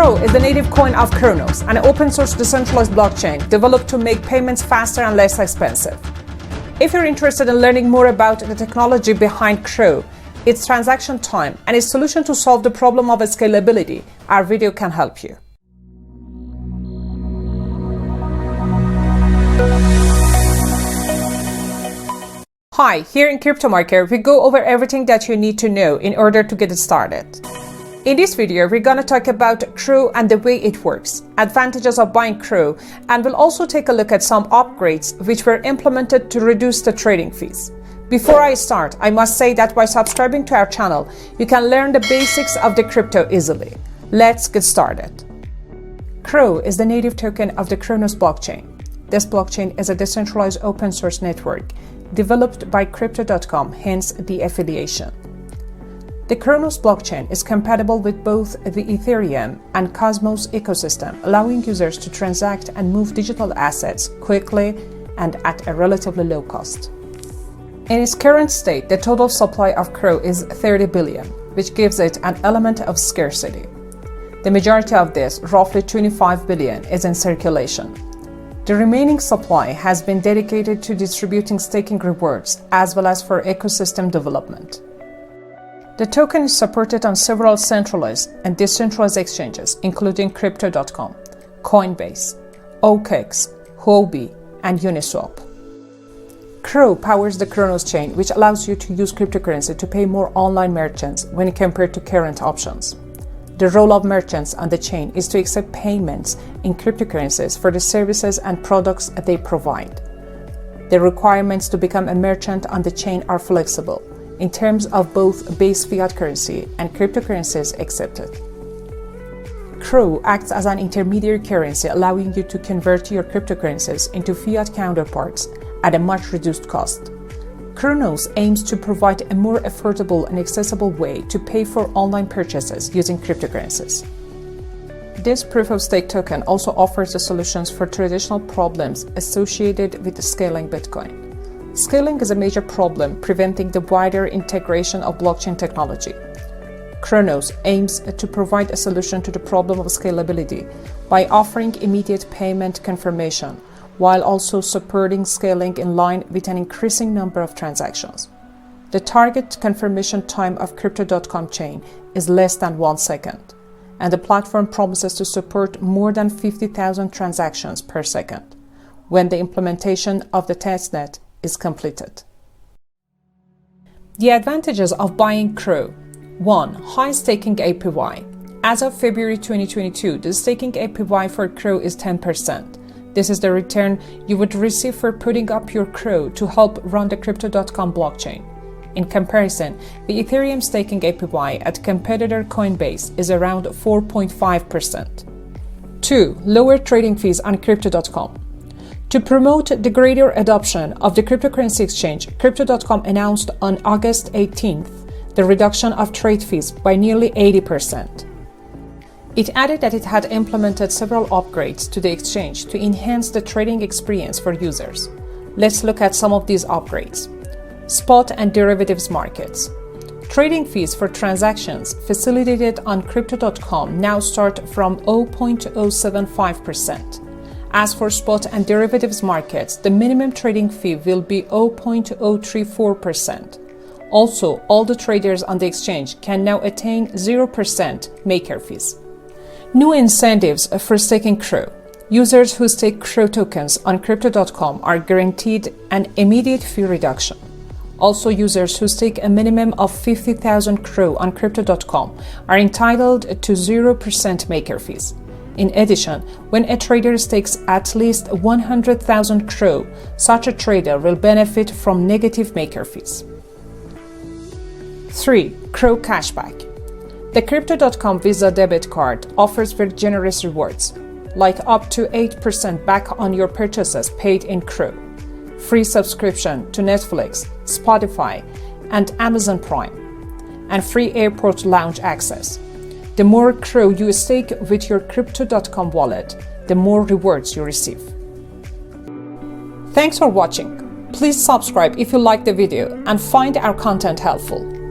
CRO is the native coin of Cronos, an open-source decentralized blockchain developed to make payments faster and less expensive. If you're interested in learning more about the technology behind CRO, its transaction time, and its solution to solve the problem of scalability, our video can help you. Hi, here in Crypto Market, we go over everything that you need to know in order to get it started. In this video, we're going to talk about CRO and the way it works, advantages of buying CRO, and we'll also take a look at some upgrades which were implemented to reduce the trading fees. Before I start, I must say that by subscribing to our channel, you can learn the basics of the crypto easily. Let's get started. CRO is the native token of the Cronos blockchain. This blockchain is a decentralized open source network developed by Crypto.com, hence the affiliation. The Cronos blockchain is compatible with both the Ethereum and Cosmos ecosystem, allowing users to transact and move digital assets quickly and at a relatively low cost. In its current state, the total supply of CRO is 30 billion, which gives it an element of scarcity. The majority of this, roughly 25 billion, is in circulation. The remaining supply has been dedicated to distributing staking rewards as well as for ecosystem development. The token is supported on several centralized and decentralized exchanges, including Crypto.com, Coinbase, OKX, Huobi, and Uniswap. CRO powers the Cronos chain, which allows you to use cryptocurrency to pay more online merchants when compared to current options. The role of merchants on the chain is to accept payments in cryptocurrencies for the services and products they provide. The requirements to become a merchant on the chain are flexible in terms of both base fiat currency and cryptocurrencies accepted. CRO acts as an intermediary currency, allowing you to convert your cryptocurrencies into fiat counterparts at a much reduced cost. Cronos aims to provide a more affordable and accessible way to pay for online purchases using cryptocurrencies. This proof-of-stake token also offers the solutions for traditional problems associated with scaling Bitcoin. Scaling is a major problem, preventing the wider integration of blockchain technology. Cronos aims to provide a solution to the problem of scalability by offering immediate payment confirmation, while also supporting scaling in line with an increasing number of transactions. The target confirmation time of Crypto.com chain is less than 1 second, and the platform promises to support more than 50,000 transactions per second when the implementation of the testnet is completed. The advantages of buying CRO. 1. High staking APY. As of February 2022, the staking APY for CRO is 10%. This is the return you would receive for putting up your CRO to help run the Crypto.com blockchain. In comparison, the Ethereum staking APY at competitor Coinbase is around 4.5%. 2. Lower trading fees on Crypto.com. To promote the greater adoption of the cryptocurrency exchange, Crypto.com announced on August 18th the reduction of trade fees by nearly 80%. It added that it had implemented several upgrades to the exchange to enhance the trading experience for users. Let's look at some of these upgrades. Spot and derivatives markets. Trading fees for transactions facilitated on Crypto.com now start from 0.075%. As for spot and derivatives markets, the minimum trading fee will be 0.034%. Also, all the traders on the exchange can now attain 0% maker fees. New incentives for staking CRO. Users who stake CRO tokens on Crypto.com are guaranteed an immediate fee reduction. Also, users who stake a minimum of 50,000 CRO on Crypto.com are entitled to 0% maker fees. In addition, when a trader stakes at least 100,000 CRO, such a trader will benefit from negative maker fees. 3. CRO cashback. The Crypto.com Visa debit card offers very generous rewards, like up to 8% back on your purchases paid in CRO, free subscription to Netflix, Spotify, and Amazon Prime, and free airport lounge access. The more CRO you stake with your Crypto.com wallet, the more rewards you receive. Thanks for watching. Please subscribe if you liked the video and find our content helpful.